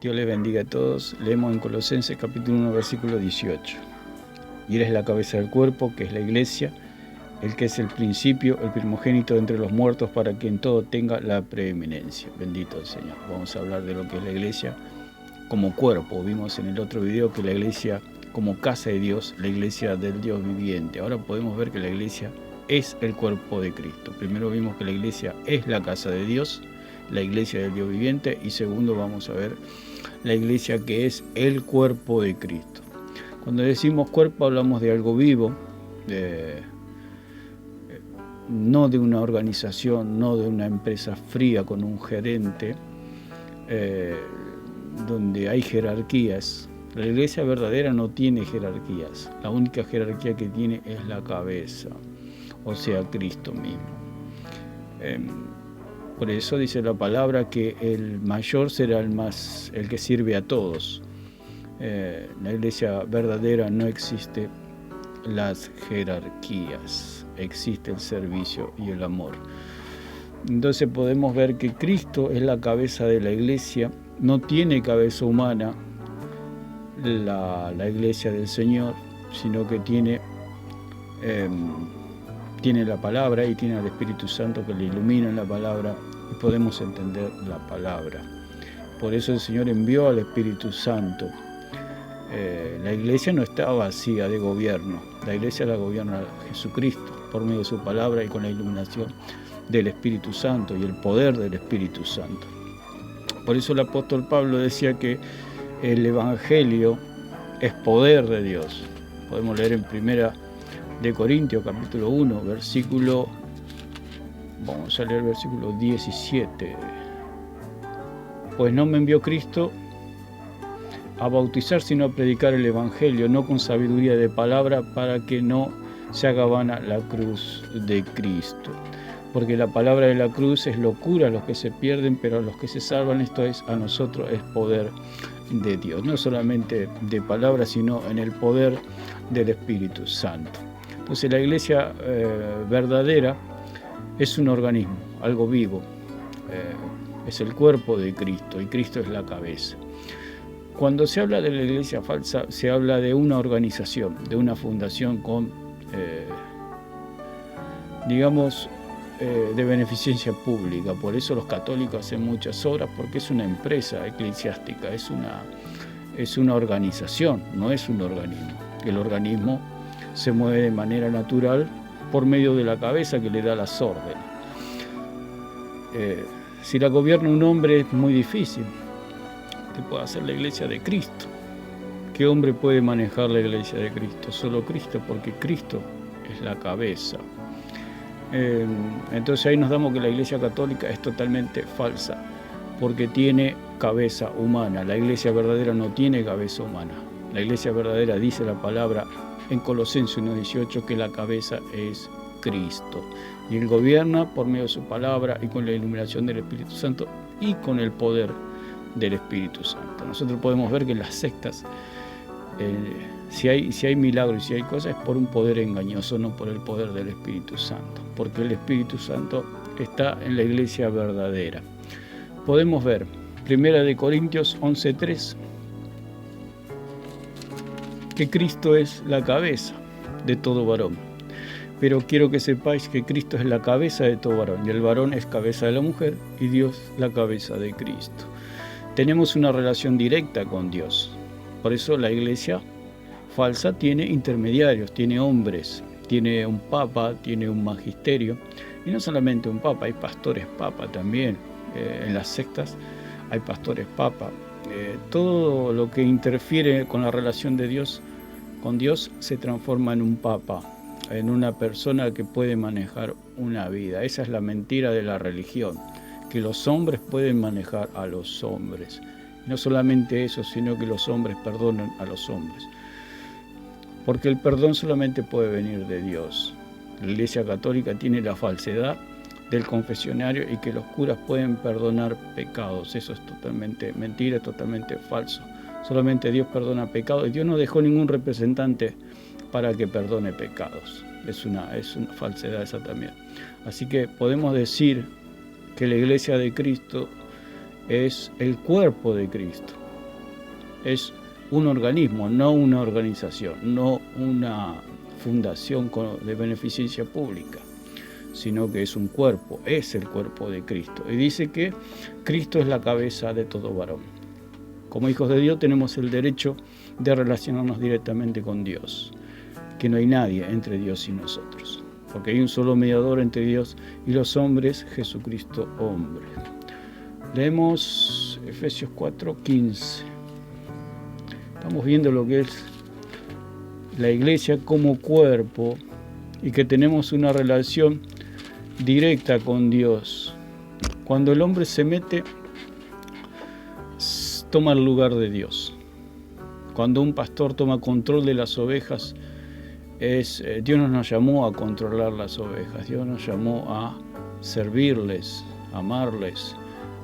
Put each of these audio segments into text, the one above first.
Dios les bendiga a todos. Leemos en Colosenses capítulo 1, versículo 18. Y eres la cabeza del cuerpo, que es la iglesia, el que es el principio, el primogénito entre los muertos, para que en todo tenga la preeminencia. Bendito el Señor. Vamos a hablar de lo que es la iglesia como cuerpo. Vimos en el otro video que la iglesia como casa de Dios, la iglesia del Dios viviente. Ahora podemos ver que la iglesia es el cuerpo de Cristo. Primero vimos que la iglesia es la casa de Dios, la iglesia del Dios viviente, y segundo vamos a ver la iglesia que es el cuerpo de Cristo. Cuando decimos cuerpo hablamos de algo vivo, no de una organización, no de una empresa fría con un gerente, donde hay jerarquías. La iglesia verdadera no tiene jerarquías, la única jerarquía que tiene es la cabeza, o sea, Cristo mismo. Por eso dice la palabra que el mayor será el que sirve a todos. En la iglesia verdadera no existe las jerarquías, existe el servicio y el amor. Entonces podemos ver que Cristo es la cabeza de la iglesia, no tiene cabeza humana la iglesia del Señor, sino que tiene la palabra y tiene al Espíritu Santo que le ilumina en la palabra y podemos entender la palabra. Por eso el Señor envió al Espíritu Santo. La iglesia no está vacía de gobierno, la iglesia la gobierna Jesucristo por medio de su palabra y con la iluminación del Espíritu Santo y el poder del Espíritu Santo. Por eso el apóstol Pablo decía que el Evangelio es poder de Dios. Podemos leer en Primera de Corintios capítulo 1, vamos a leer versículo 17. Pues no me envió Cristo a bautizar, sino a predicar el Evangelio, no con sabiduría de palabra, para que no se haga vana la cruz de Cristo. Porque la palabra de la cruz es locura a los que se pierden, pero a los que se salvan, esto es, a nosotros es poder de Dios. No solamente de palabra, sino en el poder del Espíritu Santo. Entonces la iglesia verdadera es un organismo, algo vivo. Es el cuerpo de Cristo y Cristo es la cabeza. Cuando se habla de la iglesia falsa, se habla de una organización, de una fundación con, de beneficencia pública. Por eso los católicos hacen muchas obras, porque es una empresa eclesiástica, es una organización, no es un organismo. El organismo se mueve de manera natural por medio de la cabeza que le da las órdenes. Si la gobierna un hombre es muy difícil que pueda hacer la iglesia de Cristo. ¿Qué hombre puede manejar la iglesia de Cristo? Solo Cristo, porque Cristo es la cabeza. Entonces ahí nos damos que la iglesia católica es totalmente falsa, porque tiene cabeza humana. La iglesia verdadera no tiene cabeza humana. La iglesia verdadera, dice la palabra en Colosenses 1:18, que la cabeza es Cristo. Y Él gobierna por medio de su palabra y con la iluminación del Espíritu Santo y con el poder del Espíritu Santo. Nosotros podemos ver que en las sectas, si hay milagros y si hay cosas, es por un poder engañoso, no por el poder del Espíritu Santo, porque el Espíritu Santo está en la iglesia verdadera. Podemos ver 1 Corintios 11:3, que Cristo es la cabeza de todo varón. Pero quiero que sepáis que Cristo es la cabeza de todo varón, y el varón es cabeza de la mujer, y Dios la cabeza de Cristo. Tenemos una relación directa con Dios. Por eso la iglesia falsa tiene intermediarios, tiene hombres, tiene un papa, tiene un magisterio. Y no solamente un papa, hay pastores papa también. En las sectas hay pastores papa. Todo lo que interfiere con la relación de Dios con Dios se transforma en un papa, en una persona que puede manejar una vida. Esa es la mentira de la religión, que los hombres pueden manejar a los hombres. No solamente eso, sino que los hombres perdonan a los hombres. Porque el perdón solamente puede venir de Dios. La Iglesia Católica tiene la falsedad del confesionario y que los curas pueden perdonar pecados. Eso es totalmente mentira, es totalmente falso. Solamente Dios perdona pecados y Dios no dejó ningún representante para que perdone pecados. Es una falsedad esa también. Así que podemos decir que la iglesia de Cristo es el cuerpo de Cristo. es un organismo, no una organización, no una fundación de beneficencia pública, sino que es un cuerpo, es el cuerpo de Cristo. Y dice que Cristo es la cabeza de todo varón. Como hijos de Dios tenemos el derecho de relacionarnos directamente con Dios, que no hay nadie entre Dios y nosotros, porque hay un solo mediador entre Dios y los hombres, Jesucristo hombre. Leemos Efesios 4:15. Estamos viendo lo que es la iglesia como cuerpo y que tenemos una relación directa con Dios. Cuando el hombre se mete, toma el lugar de Dios. Cuando un pastor toma control de las ovejas, Dios no nos llamó a controlar las ovejas, Dios nos llamó a servirles, a amarles,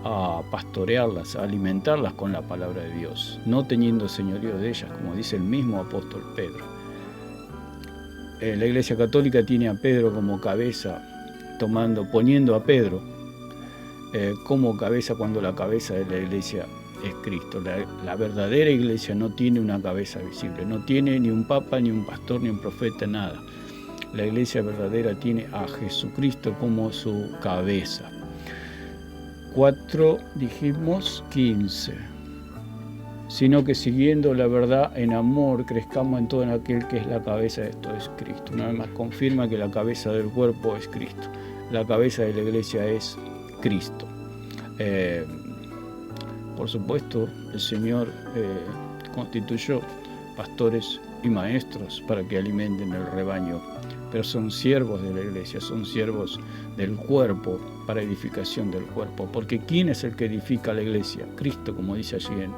a pastorearlas, a alimentarlas con la palabra de Dios, no teniendo señorío de ellas, como dice el mismo apóstol Pedro. La Iglesia Católica tiene a Pedro como cabeza, poniendo a Pedro como cabeza, cuando la cabeza de la Iglesia es Cristo. La verdadera Iglesia no tiene una cabeza visible, no tiene ni un papa, ni un pastor, ni un profeta, nada. La Iglesia verdadera tiene a Jesucristo como su cabeza. 4:15. Sino que siguiendo la verdad en amor, crezcamos en todo en aquel que es la cabeza de esto, es Cristo. Una vez más confirma que la cabeza del cuerpo es Cristo. La cabeza de la iglesia es Cristo. Por supuesto, el Señor constituyó pastores y maestros para que alimenten el rebaño, pero son siervos de la iglesia, son siervos del cuerpo, para edificación del cuerpo. Porque ¿quién es el que edifica la iglesia? Cristo, como dice allí en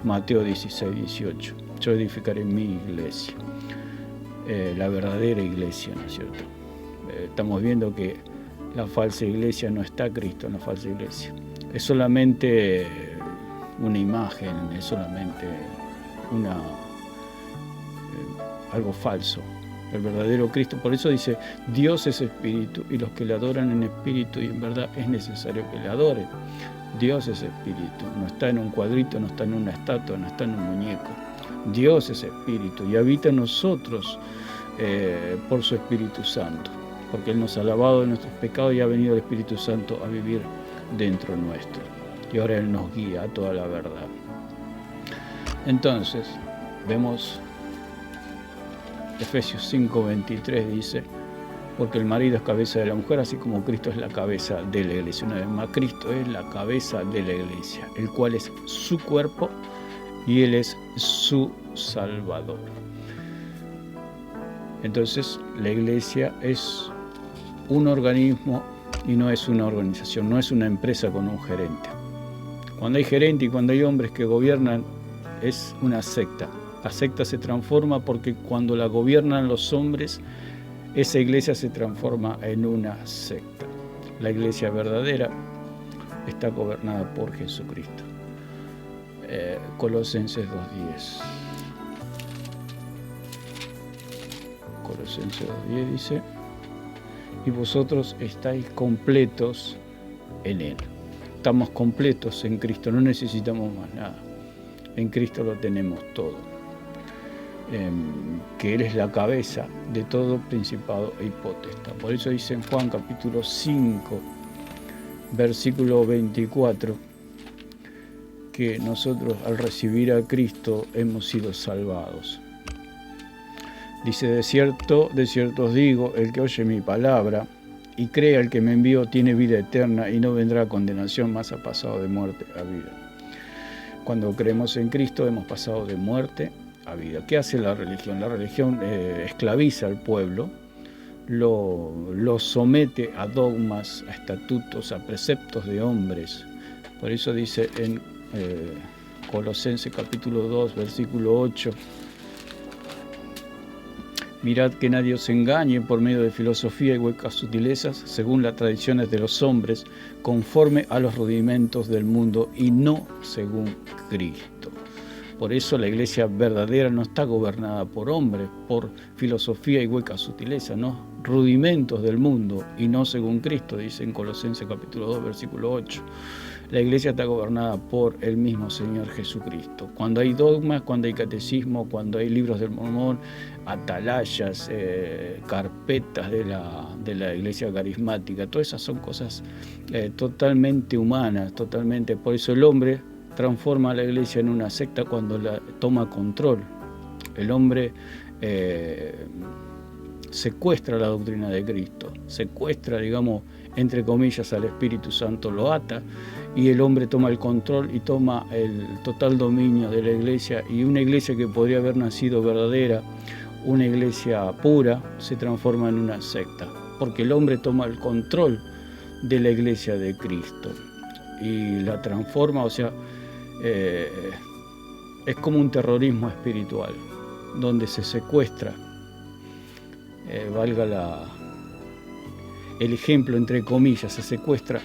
Mateo 16:18. Yo edificaré mi iglesia, la verdadera iglesia, ¿no es cierto? Estamos viendo que la falsa iglesia no está Cristo en la falsa iglesia. Es solamente una imagen, es solamente algo falso. El verdadero Cristo, por eso dice, Dios es espíritu y los que le adoran en espíritu y en verdad es necesario que le adoren. Dios es espíritu, no está en un cuadrito, no está en una estatua, no está en un muñeco. Dios es espíritu y habita en nosotros por su Espíritu Santo, porque Él nos ha lavado de nuestros pecados y ha venido el Espíritu Santo a vivir dentro nuestro. Y ahora Él nos guía a toda la verdad. Entonces, vemos Efesios 5:23 dice, porque el marido es cabeza de la mujer, así como Cristo es la cabeza de la iglesia. Una vez más, Cristo es la cabeza de la iglesia, el cual es su cuerpo y Él es su Salvador. Entonces, la iglesia es un organismo y no es una organización, no es una empresa con un gerente. Cuando hay gerente y cuando hay hombres que gobiernan, es una secta. La secta se transforma porque cuando la gobiernan los hombres, esa iglesia se transforma en una secta. La iglesia verdadera está gobernada por Jesucristo. Colosenses 2:10. Colosenses 2:10 dice, y vosotros estáis completos en Él. Estamos completos en Cristo, no necesitamos más nada. En Cristo lo tenemos todo. Que Él es la cabeza de todo principado y potestad. Por eso dice en Juan capítulo 5, versículo 24, que nosotros al recibir a Cristo hemos sido salvados. Dice, de cierto os digo, el que oye mi palabra y cree al que me envió tiene vida eterna y no vendrá a condenación, mas ha pasado de muerte a vida. Cuando creemos en Cristo hemos pasado de muerte a vida. ¿Qué hace la religión? La religión esclaviza al pueblo, lo somete a dogmas, a estatutos, a preceptos de hombres. Por eso dice en Colosenses capítulo 2, versículo 8, mirad que nadie os engañe por medio de filosofía y huecas sutilezas, según las tradiciones de los hombres, conforme a los rudimentos del mundo y no según Cristo. Por eso la iglesia verdadera no está gobernada por hombres, por filosofía y hueca sutileza, no, rudimentos del mundo y no según Cristo, dice en Colosenses capítulo 2, versículo 8. La iglesia está gobernada por el mismo Señor Jesucristo. Cuando hay dogmas, cuando hay catecismo, cuando hay libros del Mormón, atalayas, carpetas de la iglesia carismática, todas esas son cosas totalmente humanas, totalmente. Por eso el hombre transforma a la iglesia en una secta cuando la toma control. El hombre secuestra la doctrina de Cristo, secuestra, digamos, entre comillas, al Espíritu Santo, lo ata, y el hombre toma el control y toma el total dominio de la iglesia, y una iglesia que podría haber nacido verdadera, una iglesia pura, se transforma en una secta, porque el hombre toma el control de la iglesia de Cristo y la transforma, o sea, es como un terrorismo espiritual, donde se secuestra, valga el ejemplo entre comillas, se secuestra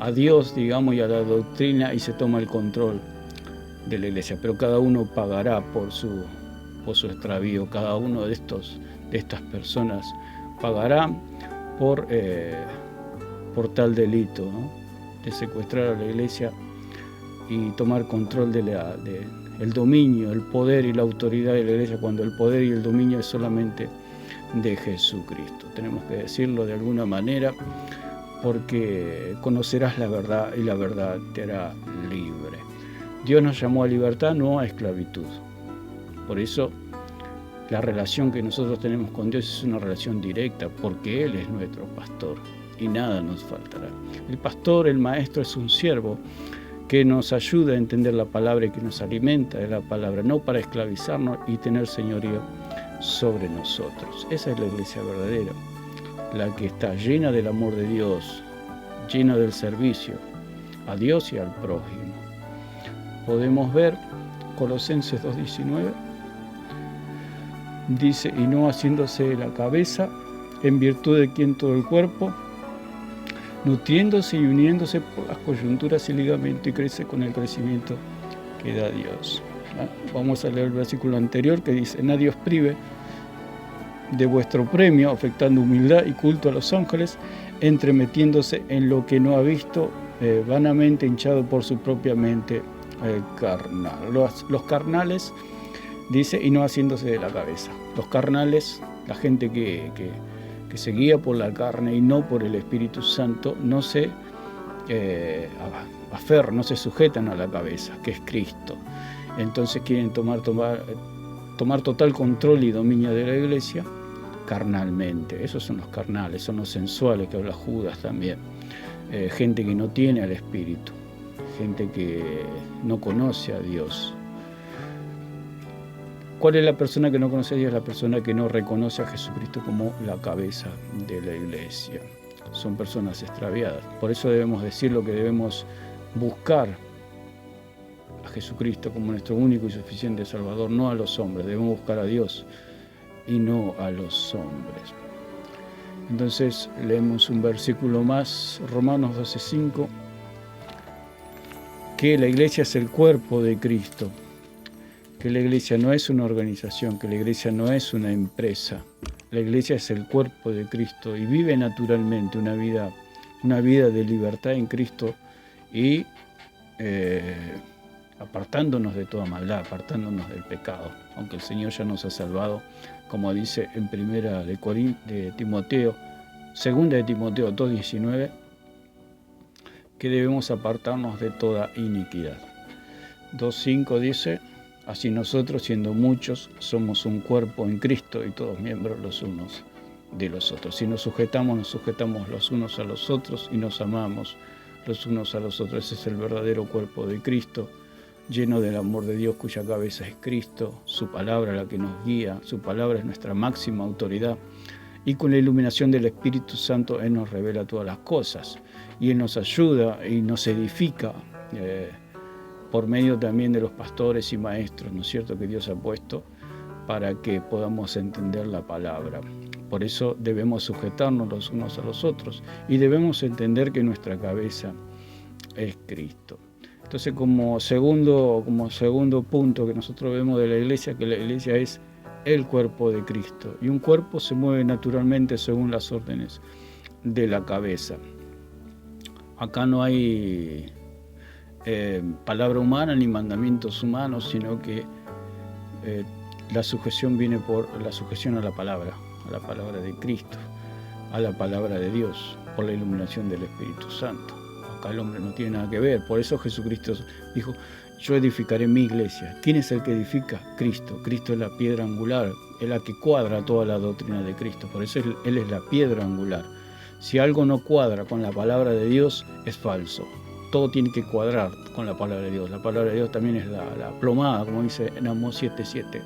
a Dios, digamos, y a la doctrina, y se toma el control de la iglesia. Pero cada uno pagará por su extravío, cada uno de estas personas pagará por tal delito, ¿no? De secuestrar a la iglesia y tomar control el dominio, el poder y la autoridad de la iglesia, cuando el poder y el dominio es solamente de Jesucristo. Tenemos que decirlo de alguna manera, porque conocerás la verdad y la verdad te hará libre. Dios nos llamó a libertad, no a esclavitud. Por eso la relación que nosotros tenemos con Dios es una relación directa, porque Él es nuestro pastor y nada nos faltará. El pastor, el maestro, es un siervo que nos ayuda a entender la palabra y que nos alimenta de la palabra, no para esclavizarnos y tener señorío sobre nosotros. Esa es la iglesia verdadera, la que está llena del amor de Dios, llena del servicio a Dios y al prójimo. Podemos ver Colosenses 2:19, dice, y no haciéndose la cabeza, en virtud de quien todo el cuerpo, nutriéndose y uniéndose por las coyunturas y ligamentos, y crece con el crecimiento que da Dios. Vamos a leer el versículo anterior que dice, nadie os prive de vuestro premio, afectando humildad y culto a los ángeles, entremetiéndose en lo que no ha visto, vanamente hinchado por su propia mente carnal. Los carnales, dice, y no haciéndose de la cabeza. Los carnales, la gente que se guía por la carne y no por el Espíritu Santo, no se aferran, no se sujetan a la cabeza, que es Cristo. Entonces quieren tomar total control y dominio de la iglesia carnalmente. Esos son los carnales, son los sensuales, que habla Judas también. Gente que no tiene al Espíritu, gente que no conoce a Dios. ¿Cuál es la persona que no conoce a Dios? La persona que no reconoce a Jesucristo como la cabeza de la iglesia. Son personas extraviadas. Por eso debemos decir lo que debemos buscar a Jesucristo como nuestro único y suficiente Salvador, no a los hombres. Debemos buscar a Dios y no a los hombres. Entonces leemos un versículo más, Romanos 12:5, que la iglesia es el cuerpo de Cristo, que la iglesia no es una organización, que la iglesia no es una empresa. La iglesia es el cuerpo de Cristo y vive naturalmente una vida de libertad en Cristo y apartándonos de toda maldad, apartándonos del pecado, aunque el Señor ya nos ha salvado, como dice en segunda de Timoteo 2:19, que debemos apartarnos de toda iniquidad. 2:5 dice, así nosotros, siendo muchos, somos un cuerpo en Cristo y todos miembros los unos de los otros. Si nos sujetamos los unos a los otros y nos amamos los unos a los otros. Ese es el verdadero cuerpo de Cristo, lleno del amor de Dios, cuya cabeza es Cristo, su palabra la que nos guía, su palabra es nuestra máxima autoridad, y con la iluminación del Espíritu Santo Él nos revela todas las cosas, y Él nos ayuda y nos edifica por medio también de los pastores y maestros, ¿no es cierto?, que Dios ha puesto para que podamos entender la palabra. Por eso debemos sujetarnos los unos a los otros y debemos entender que nuestra cabeza es Cristo. Entonces, como segundo punto que nosotros vemos de la iglesia, que la iglesia es el cuerpo de Cristo. Y un cuerpo se mueve naturalmente según las órdenes de la cabeza. Acá no hay palabra humana ni mandamientos humanos, sino que la sujeción viene por la sujeción a la palabra de Cristo, a la palabra de Dios, por la iluminación del Espíritu Santo. Acá el hombre no tiene nada que ver. Por eso Jesucristo dijo: yo edificaré mi iglesia. ¿Quién es el que edifica? Cristo. Cristo es la piedra angular, es la que cuadra toda la doctrina de Cristo. Por eso Él es la piedra angular. Si algo no cuadra con la palabra de Dios, es falso. Todo tiene que cuadrar con la palabra de Dios. La palabra de Dios también es la plomada, como dice en Amós 7:7,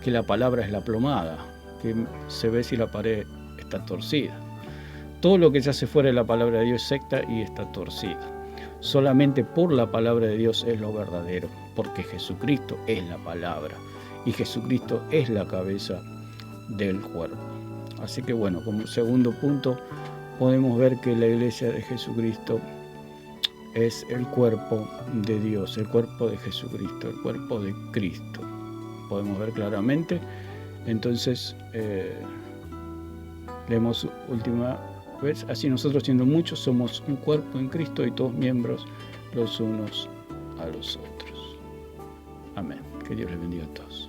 que la palabra es la plomada, que se ve si la pared está torcida. Todo lo que se hace fuera de la palabra de Dios es secta y está torcida. Solamente por la palabra de Dios es lo verdadero, porque Jesucristo es la palabra y Jesucristo es la cabeza del cuerpo. Así que bueno, como segundo punto, podemos ver que la iglesia de Jesucristo es el cuerpo de Dios, el cuerpo de Jesucristo, el cuerpo de Cristo. Podemos ver claramente. Entonces, leemos última vez: así nosotros, siendo muchos, somos un cuerpo en Cristo y todos miembros los unos a los otros. Amén. Que Dios les bendiga a todos.